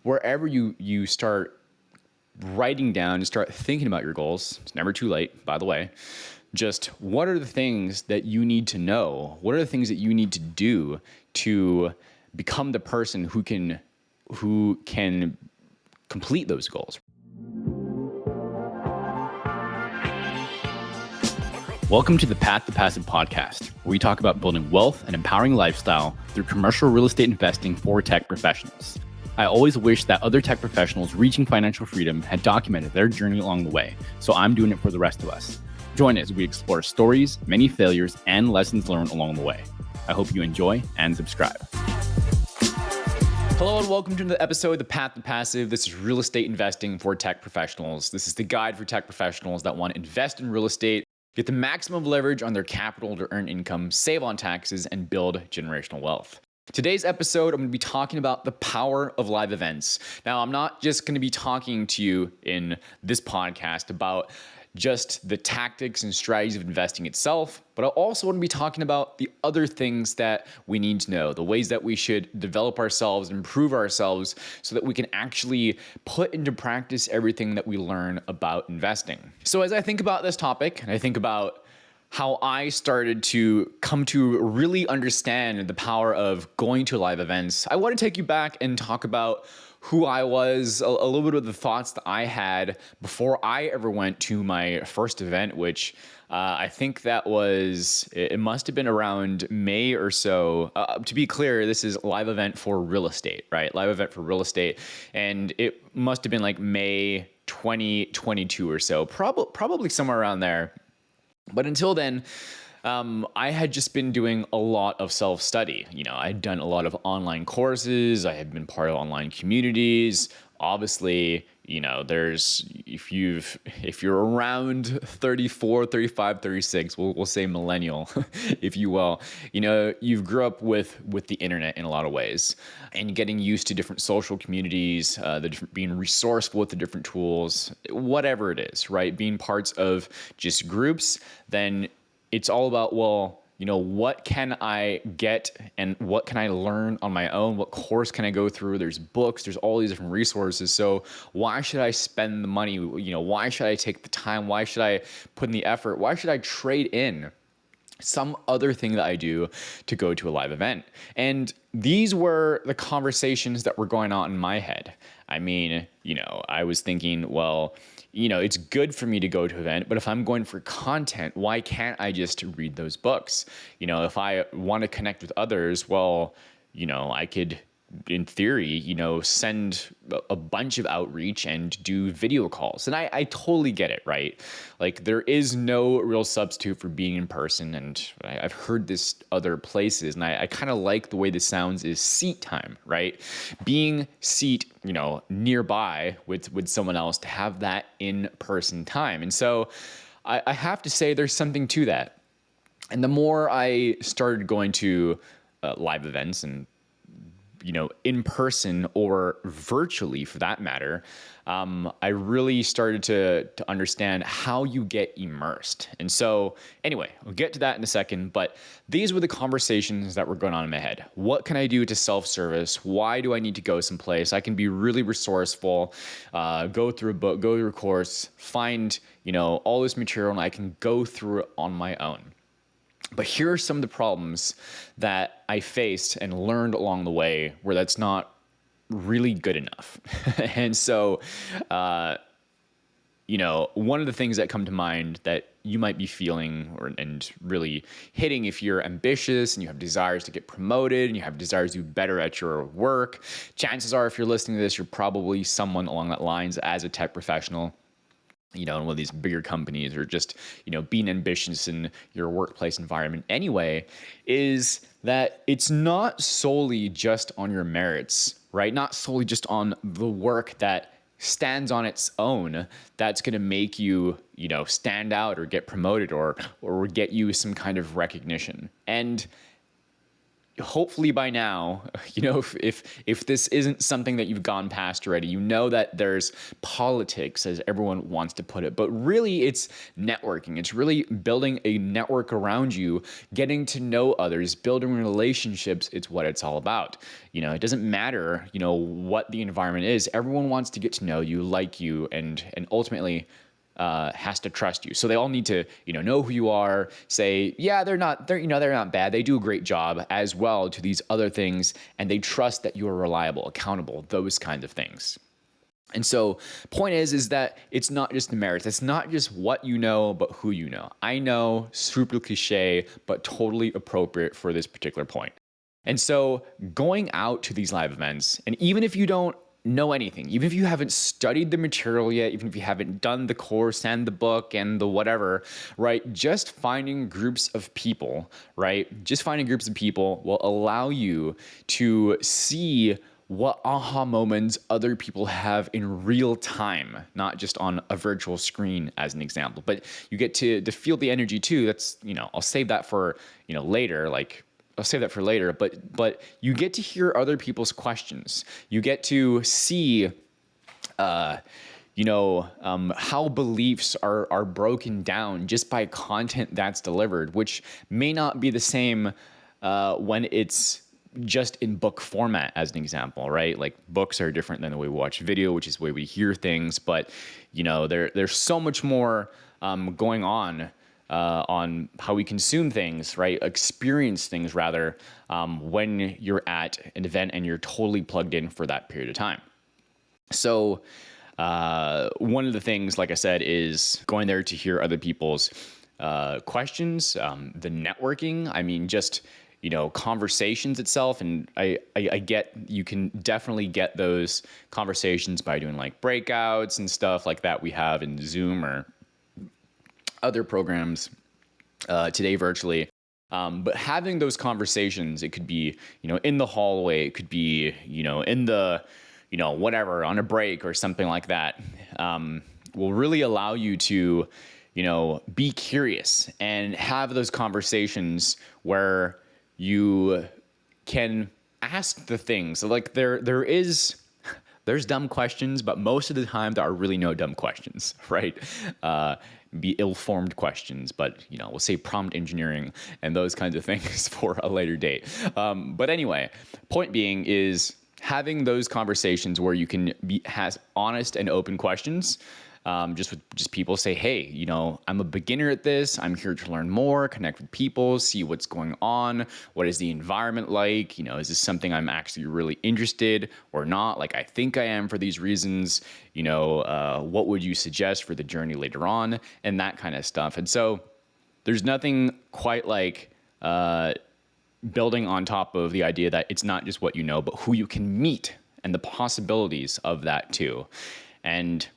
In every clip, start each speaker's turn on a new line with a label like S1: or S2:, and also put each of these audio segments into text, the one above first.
S1: wherever you start writing down and start thinking about your goals, it's never too late, by the way, just what are the things that you need to know? What are the things that you need to do to become the person who can complete those goals? Welcome to the Path to Passive podcast, where we talk about building wealth and empowering lifestyle through commercial real estate investing for tech professionals. I always wish that other tech professionals reaching financial freedom had documented their journey along the way, so I'm doing it for the rest of us. Join us as we explore stories, many failures, and lessons learned along the way. I hope you enjoy and subscribe. Hello and welcome to the episode of The Path to Passive. This is real estate investing for tech professionals. This is the guide for tech professionals that want to invest in real estate, get the maximum leverage on their capital to earn income, save on taxes, and build generational wealth. Today's episode, I'm going to be talking about the power of live events. Now, I'm not just going to be talking to you in this podcast about just the tactics and strategies of investing itself, but I also want to be talking about the other things that we need to know, the ways that we should develop ourselves, improve ourselves so that we can actually put into practice everything that we learn about investing. So as I think about this topic, and I think about how I started to come to really understand the power of going to live events, I want to take you back and talk about who I was, a little bit of the thoughts that I had before I ever went to my first event, which I think that was, it must have been around May or so. To be clear, this is live event for real estate, right? Live event for real estate. And it must have been like May 2022 or so, probably somewhere around there. But until then, I had just been doing a lot of self-study. I had done a lot of online courses. I had been part of online communities. Obviously, if you're around 34, 35, 36, we'll say millennial, if you will, you've grew up with the internet in a lot of ways and getting used to different social communities, being resourceful with the different tools, whatever it is, right? Being parts of just groups, then it's all about, what can I get and what can I learn on my own? What course can I go through? There's books, there's all these different resources. So why should I spend the money? Why should I take the time? Why should I put in the effort? Why should I trade in some other thing that I do to go to a live event? And these were the conversations that were going on in my head. I mean, I was thinking, it's good for me to go to an event, but if I'm going for content, why can't I just read those books? If I want to connect with others, I could, in theory, send a bunch of outreach and do video calls. And I totally get it, right? Like, there is no real substitute for being in person. And I've heard this other places, and I kind of like the way this sounds, is seat time, right? Being seat, nearby with someone else to have that in-person time. And so I have to say there's something to that. And the more I started going to live events and in person or virtually for that matter, I really started to understand how you get immersed. And so anyway, we'll get to that in a second, but these were the conversations that were going on in my head. What can I do to self-service? Why do I need to go someplace? I can be really resourceful, go through a book, go through a course, find, all this material, and I can go through it on my own. But here are some of the problems that I faced and learned along the way where that's not really good enough. And so, one of the things that come to mind that you might be feeling and really hitting if you're ambitious and you have desires to get promoted and you have desires to do better at your work, chances are if you're listening to this, you're probably someone along that lines as a tech professional. In one of these bigger companies, or just, being ambitious in your workplace environment anyway, is that it's not solely just on your merits, right? Not solely just on the work that stands on its own that's going to make you, stand out or get promoted or get you some kind of recognition. And hopefully by now, if this isn't something that you've gone past already, you know that there's politics, as everyone wants to put it, but really it's networking. It's really building a network around you, getting to know others, building relationships. It's what it's all about. It doesn't matter, what the environment is. Everyone wants to get to know you, like you, and ultimately has to trust you. So they all need to, know who you are, say, yeah, they're not bad. They do a great job as well to these other things. And they trust that you are reliable, accountable, those kinds of things. And so point is that it's not just the merits. It's not just what you know, but who you know. I know, super cliche, but totally appropriate for this particular point. And so going out to these live events, and even if you don't know anything, even if you haven't studied the material yet, even if you haven't done the course and the book and the whatever, right? Just finding groups of people, right? Just finding groups of people will allow you to see what aha moments other people have in real time, not just on a virtual screen as an example, but you get to feel the energy too. That's, I'll save that for, later, but you get to hear other people's questions. You get to see, how beliefs are broken down just by content that's delivered, which may not be the same when it's just in book format, as an example, right? Like books are different than the way we watch video, which is the way we hear things. But, there's so much more going on how we consume things, right? Experience things rather, when you're at an event and you're totally plugged in for that period of time. So one of the things, like I said, is going there to hear other people's questions, the networking. I mean, just, conversations itself. And I get, you can definitely get those conversations by doing like breakouts and stuff like that we have in Zoom or other programs today virtually. But having those conversations, it could be, in the hallway, it could be, in the, whatever, on a break or something like that, will really allow you to, be curious and have those conversations where you can ask the things. So like there's dumb questions, but most of the time there are really no dumb questions, right? Be ill-formed questions, but we'll say prompt engineering and those kinds of things for a later date. But anyway, point being is having those conversations where you can has honest and open questions. Just people say, hey, I'm a beginner at this. I'm here to learn more, connect with people, see what's going on. What is the environment like? Is this something I'm actually really interested or not? Like, I think I am for these reasons. What would you suggest for the journey later on? And that kind of stuff. And so there's nothing quite like building on top of the idea that it's not just what you know, but who you can meet and the possibilities of that too. And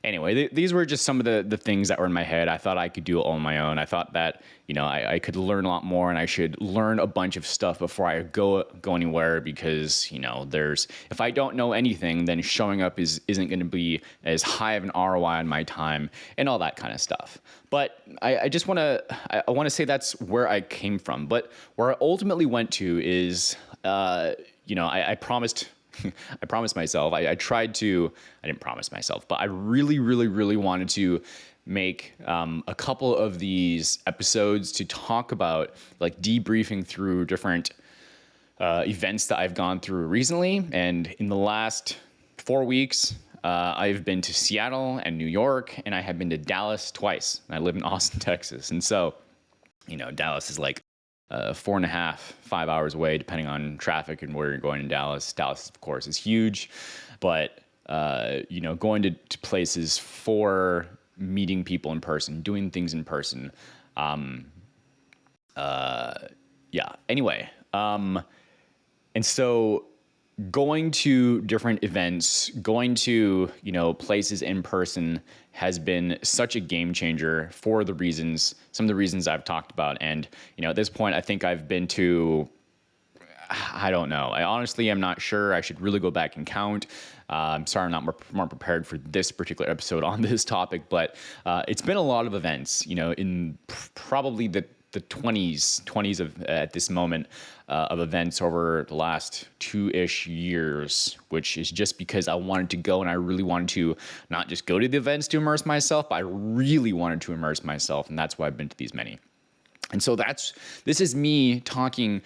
S1: anyway, these were just some of the things that were in my head. I thought I could do it all on my own. I thought that, I could learn a lot more and I should learn a bunch of stuff before I go anywhere because, if I don't know anything, then showing up isn't going to be as high of an ROI on my time and all that kind of stuff. But I just want to say that's where I came from. But where I ultimately went to is, I promised I promised myself, I didn't promise myself, but I really, really, really wanted to make a couple of these episodes to talk about like debriefing through different events that I've gone through recently. And in the last 4 weeks, I've been to Seattle and New York, and I have been to Dallas twice. I live in Austin, Texas. And so, Dallas is like 4.5, 5 hours away, depending on traffic and where you're going in Dallas. Dallas, of course, is huge, but going to places for meeting people in person, doing things in person. Anyway, and so going to different events, going to, places in person has been such a game changer for some of the reasons I've talked about. And, at this point, I think I've been to, I don't know. I honestly am not sure. I should really go back and count. I'm sorry I'm not more prepared for this particular episode on this topic, but it's been a lot of events, in probably the the 20s of at this moment of events over the last 2-ish years, which is just because I wanted to go and I really wanted to not just go to the events to immerse myself, but I really wanted to immerse myself, and that's why I've been to these many. And so this is me talking,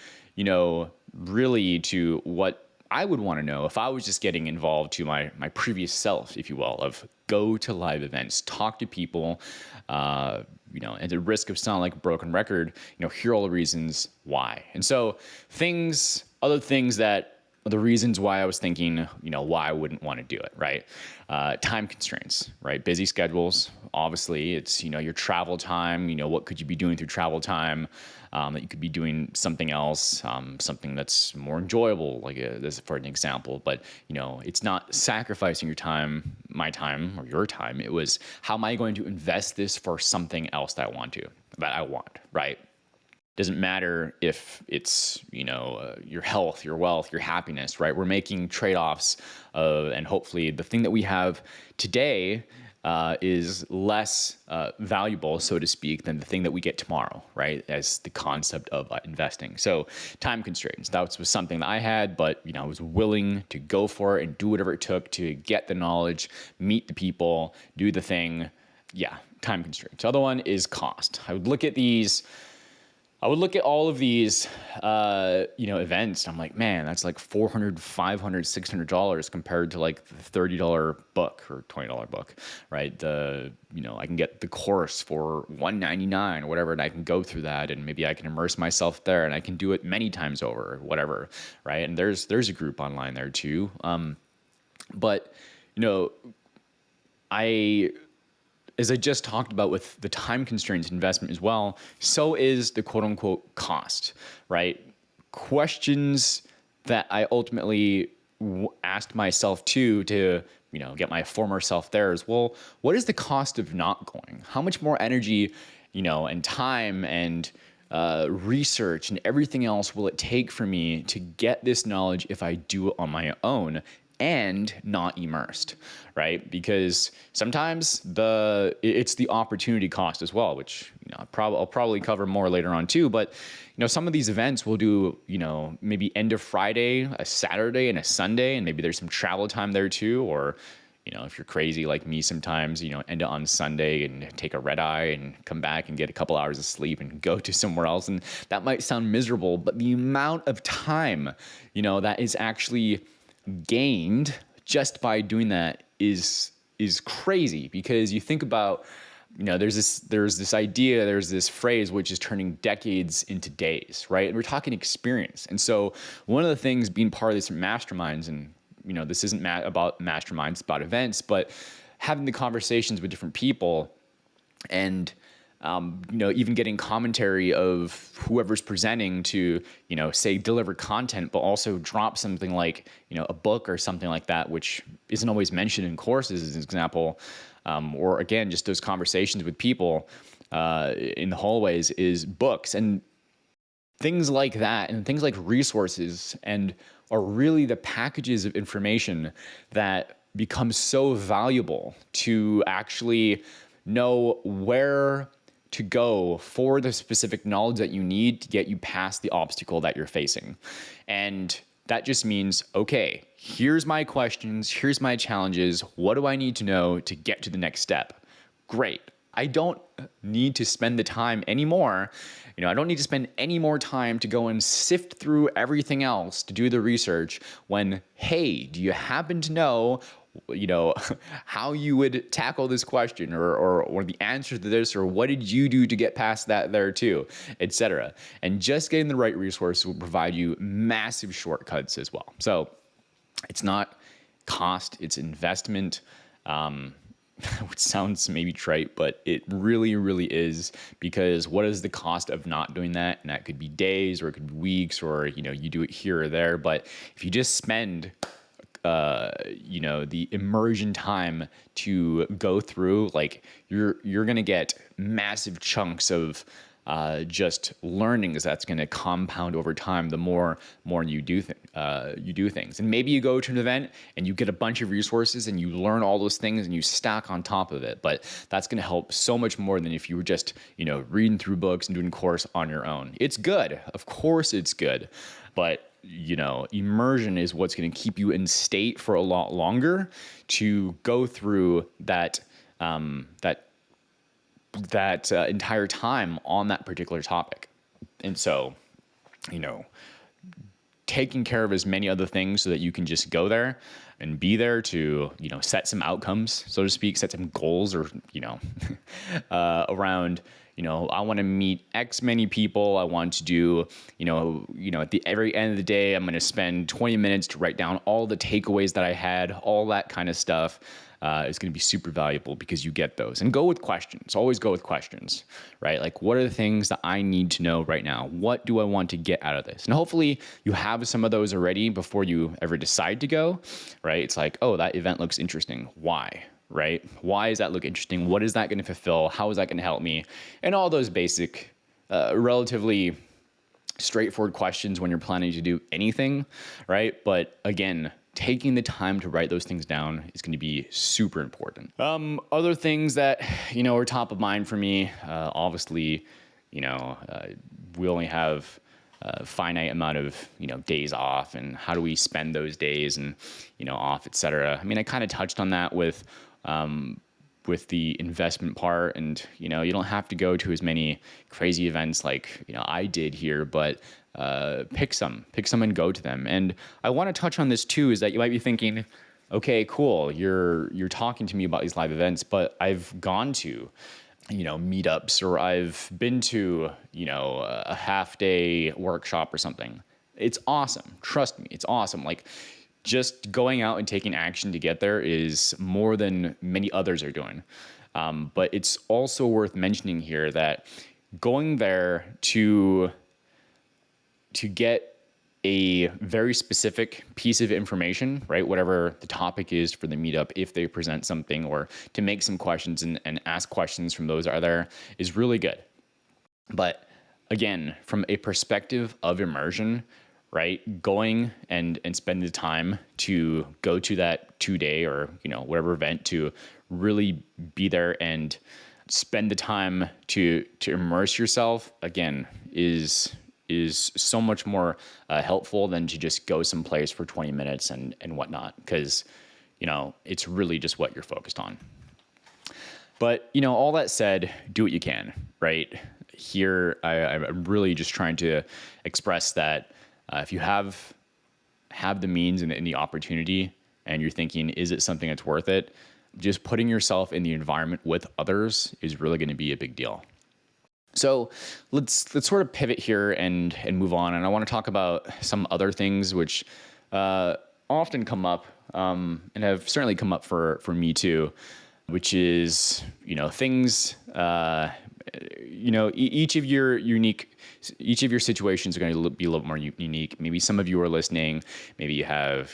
S1: really to what I would want to know if I was just getting involved to my previous self, if you will, of go to live events, talk to people, at the risk of sounding like a broken record, hear all the reasons why. And so other things that the reasons why I was thinking, why I wouldn't want to do it, right? Time constraints, right? Busy schedules. Obviously, it's, your travel time, what could you be doing through travel time? That you could be doing something else, something that's more enjoyable, like this for an example. But, it's not sacrificing your time, my time, or your time. It was, how am I going to invest this for something else that I want, right? Doesn't matter if it's, your health, your wealth, your happiness, right? We're making trade-offs, and hopefully the thing that we have today is less valuable, so to speak, than the thing that we get tomorrow, right? As the concept of investing. So time constraints, that was something that I had, but, I was willing to go for it and do whatever it took to get the knowledge, meet the people, do the thing. Yeah, time constraints. The other one is cost. I would look at all of these, events. And I'm like, man, that's like $400, $500, $600 compared to like the $30 book or $20 book, right? I can get the course for $199 or whatever, and I can go through that, and maybe I can immerse myself there, and I can do it many times over, or whatever, right? And there's a group online there too. But as I just talked about with the time constraints investment as well, so is the quote unquote cost, right? Questions that I ultimately asked myself to get my former self there is, well, what is the cost of not going? How much more energy, and time and research and everything else will it take for me to get this knowledge if I do it on my own and not immersed, right? Because sometimes it's the opportunity cost as well, which I'll probably cover more later on too. But some of these events will do maybe end of Friday, a Saturday, and a Sunday, and maybe there's some travel time there too. Or if you're crazy like me, sometimes end it on Sunday and take a red eye and come back and get a couple hours of sleep and go to somewhere else. And that might sound miserable, but the amount of time that is actually gained just by doing that is crazy. Because you think about, there's this phrase which is turning decades into days, right? And we're talking experience. And so one of the things being part of this masterminds, and this isn't about masterminds, it's about events, but having the conversations with different people and even getting commentary of whoever's presenting to, say deliver content, but also drop something like, a book or something like that, which isn't always mentioned in courses as an example. Or again, just those conversations with people in the hallways is books and things like that, and things like resources, and are really the packages of information that become so valuable to actually know where to go for the specific knowledge that you need to get you past the obstacle that you're facing. And that just means, okay, here's my questions, here's my challenges, what do I need to know to get to the next step? Great. I don't need to spend the time anymore. I don't need to spend any more time to go and sift through everything else to do the research when, hey, do you happen to know how you would tackle this question or the answer to this, or what did you do to get past that there too, etc. And just getting the right resources will provide you massive shortcuts as well. So it's not cost, it's investment. Which sounds maybe trite, but it really, really is, because what is the cost of not doing that? And that could be days, or it could be weeks, or, you do it here or there. But if you just spend, the immersion time to go through, like you're going to get massive chunks of just learnings that's going to compound over time the more you do things. And maybe you go to an event and you get a bunch of resources and you learn all those things and you stack on top of it. But that's going to help so much more than if you were just reading through books and doing course on your own. It's good, of course it's good, but immersion is what's going to keep you in state for a lot longer to go through that entire time on that particular topic. And so, taking care of as many other things so that you can just go there and be there to, set some outcomes, so to speak, set some goals or, around, I want to meet X many people. I want to do, at the every end of the day, I'm going to spend 20 minutes to write down all the takeaways that I had, all that kind of stuff. Is going to be super valuable because you get those. And go with questions. Always go with questions, right? Like, what are the things that I need to know right now? What do I want to get out of this? And hopefully you have some of those already before you ever decide to go, right? It's like, oh, that event looks interesting. Why? Right? Why does that look interesting? What is that going to fulfill? How is that going to help me? And all those basic, relatively straightforward questions when you're planning to do anything, right? But again, taking the time to write those things down is going to be super important. Other things that, are top of mind for me, obviously, we only have a finite amount of, days off, and how do we spend those days and, off, et cetera. I mean, I kind of touched on that with the investment part, and, you don't have to go to as many crazy events like, I did here, but pick some and go to them. And I want to touch on this too, is that you might be thinking, okay, cool, you're talking to me about these live events, but I've gone to, meetups, or I've been to, a half day workshop or something. It's awesome. Trust me, it's awesome. Like, just going out and taking action to get there is more than many others are doing. But it's also worth mentioning here that going there to get a very specific piece of information, right? Whatever the topic is for the meetup, if they present something, or to make some questions and ask questions from those are there, is really good. But again, from a perspective of immersion, right? Going and spending the time to go to that 2-day or, whatever event, to really be there and spend the time to immerse yourself, again, is so much more helpful than to just go someplace for 20 minutes and whatnot, because, it's really just what you're focused on. But, all that said, do what you can, right? Here, I'm really just trying to express that if you have the means and the opportunity, and you're thinking, is it something that's worth it? Just putting yourself in the environment with others is really going to be a big deal. So let's sort of pivot here and move on. And I want to talk about some other things which often come up, and have certainly come up for me too, which is, things, each of your situations are going to be a little more unique. Maybe some of you are listening, maybe you have,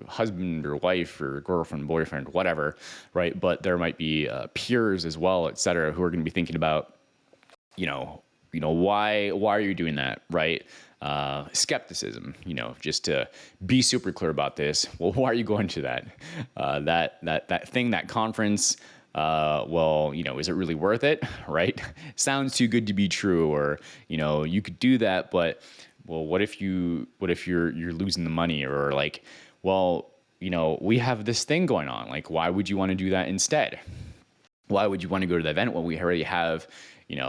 S1: husband or wife or girlfriend, boyfriend, whatever, right? But there might be peers as well, et cetera, who are going to be thinking about, why are you doing that, right? Skepticism, just to be super clear about this. Well, why are you going to that thing, that conference? Is it really worth it, right? Sounds too good to be true. Or, you could do that, but, well, what if you're losing the money? Or like, well, we have this thing going on. Like, why would you want to do that instead? Why would you want to go to the event when we already have,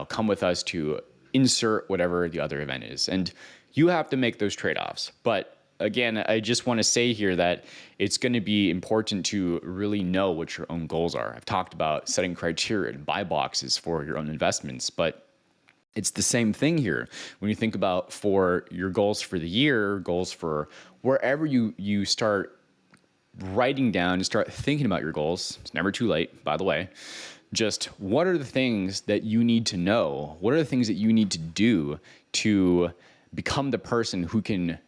S1: come with us to insert whatever the other event is? And you have to make those trade-offs. But again, I just want to say here that it's going to be important to really know what your own goals are. I've talked about setting criteria and buy boxes for your own investments, but it's the same thing here. When you think about for your goals for the year, goals for wherever you start writing down and start thinking about your goals, it's never too late, by the way. Just what are the things that you need to know? What are the things that you need to do to become the person who can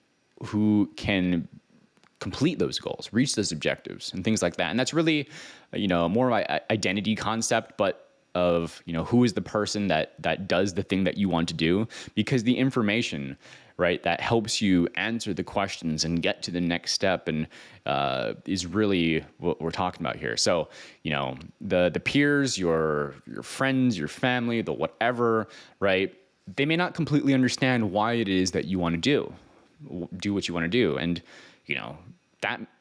S1: complete those goals, reach those objectives, and things like that? And that's really, more of my identity concept, but of, who is the person that does the thing that you want to do, because the information, right, that helps you answer the questions and get to the next step and is really what we're talking about here. So, the peers, your friends, your family, the whatever, right, they may not completely understand why it is that you want to do what you want to do. And,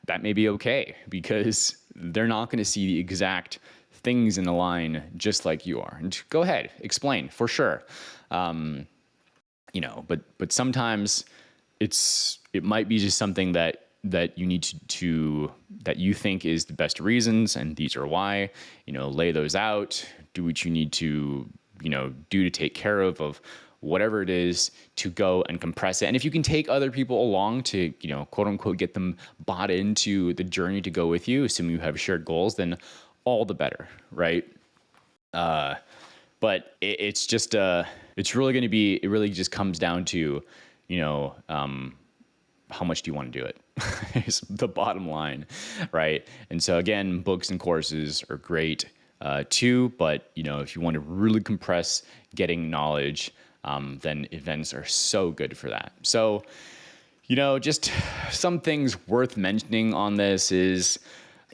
S1: that may be okay, because they're not going to see the exact things in the line just like you are. And go ahead, explain for sure. But sometimes it might be just something that you need to that you think is the best reasons, and these are why. Lay those out, do what you need to do to take care of whatever it is, to go and compress it. And if you can take other people along to quote unquote get them bought into the journey to go with you, assuming you have shared goals, then all the better, right? But it's just it's really going to be, it really just comes down to how much do you want to do it is the bottom line, right? And so again, books and courses are great too, but if you want to really compress getting knowledge, then events are so good for that. So just some things worth mentioning on this is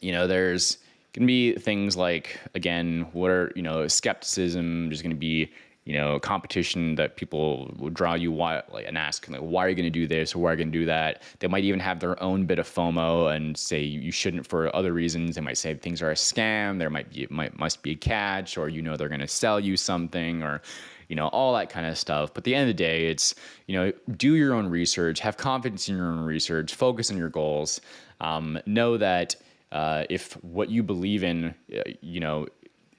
S1: there's going to be things like, again, what are skepticism. There's going to be competition that people will draw you and ask, like, why are you going to do this or why are you going to do that? They might even have their own bit of FOMO and say you shouldn't for other reasons. They might say things are a scam. There must be a catch, or they're going to sell you something, or all that kind of stuff. But at the end of the day, it's do your own research, have confidence in your own research, focus on your goals. Know that if what you believe in,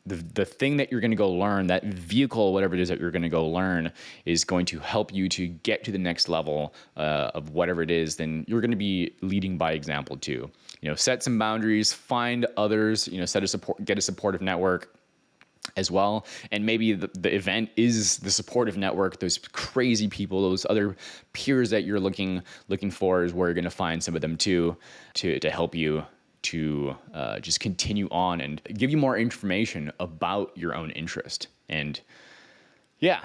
S1: the thing that you're going to go learn, that vehicle, whatever it is that you're going to go learn, is going to help you to get to the next level of whatever it is, then you're going to be leading by example too. Set some boundaries, find others, get a supportive network as well. And maybe the event is the supportive network, those crazy people, those other peers that you're looking for, is where you're going to find some of them too, to help you to just continue on and give you more information about your own interest. And yeah,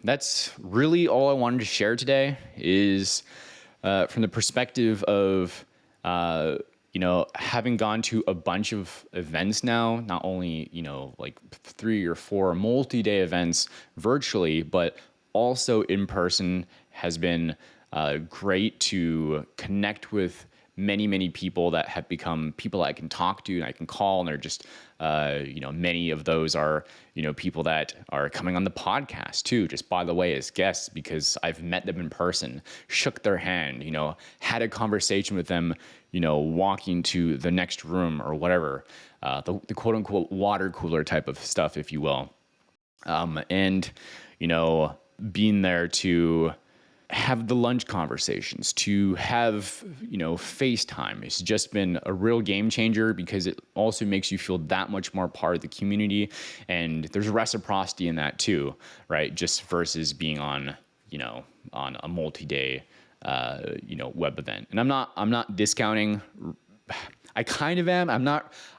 S1: that's really all I wanted to share today, is from the perspective of having gone to a bunch of events now, not only like 3 or 4 multi-day events virtually, but also in person, has been great to connect with many people that have become people I can talk to and I can call. And they're just, many of those are, people that are coming on the podcast too, just by the way, as guests, because I've met them in person, shook their hand, had a conversation with them, walking to the next room or whatever, the quote unquote water cooler type of stuff, if you will. And, being there to have the lunch conversations, to have, FaceTime. It's just been a real game changer, because it also makes you feel that much more part of the community. And there's reciprocity in that too, right? Just versus being on a multi-day, web event. And I'm not discounting. I kind of am.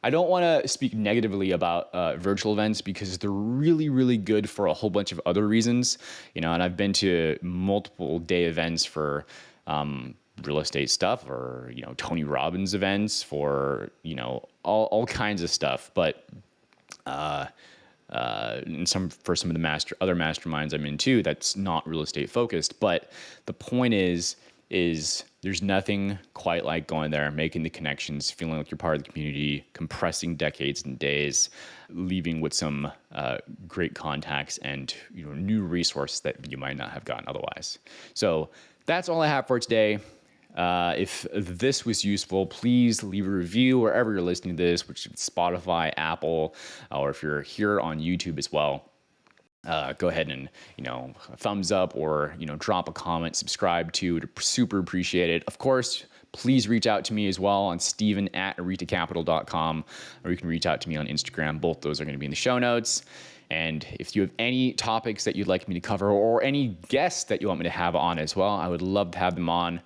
S1: I don't want to speak negatively about virtual events, because they're really, really good for a whole bunch of other reasons. And I've been to multiple day events for real estate stuff, or, Tony Robbins events for, all kinds of stuff. But and some of the other masterminds I'm in too, that's not real estate focused. But the point is there's nothing quite like going there, making the connections, feeling like you're part of the community, compressing decades and days, leaving with some great contacts and new resources that you might not have gotten otherwise. So that's all I have for today. If this was useful, please leave a review wherever you're listening to this, which is Spotify, Apple, or if you're here on YouTube as well. Go ahead and, thumbs up, or, drop a comment, subscribe to, super appreciate it. Of course, please reach out to me as well on steven@aritacapital.com, or you can reach out to me on Instagram. Both those are going to be in the show notes. And if you have any topics that you'd like me to cover, or any guests that you want me to have on as well, I would love to have them on.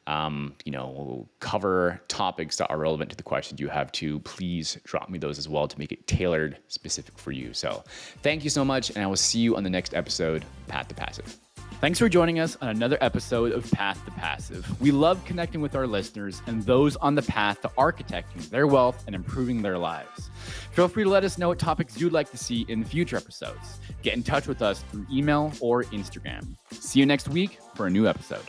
S1: cover topics that are relevant to the questions you have too, please drop me those as well to make it tailored specific for you. So thank you so much, and I will see you on the next episode, Path to Passive. Thanks for joining us on another episode of Path to Passive. We love connecting with our listeners and those on the path to architecting their wealth and improving their lives. Feel free to let us know what topics you'd like to see in future episodes. Get in touch with us through email or Instagram. See you next week for a new episode.